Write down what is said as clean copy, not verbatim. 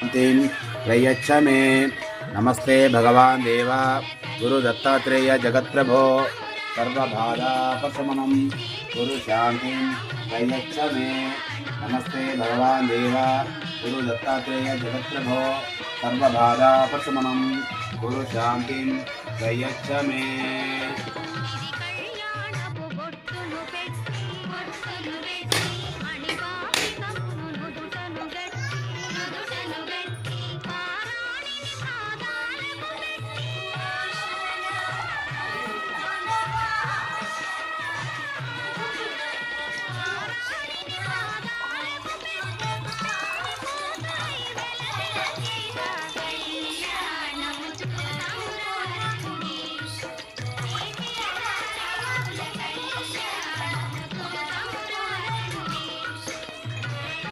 शान्तिं प्रयच्छ मे। नमस्ते भगवान् देव गुरु दत्तात्रेय जगत्प्रभो सर्वबाधापशमनं गुरु शान्तिं प्रयच्छ मे। नमस्ते भगवान् देव गुरु दत्तात्रेय जगत्प्रभो सर्वबाधापशमनं गुरु शान्तिं प्रयच्छ मे।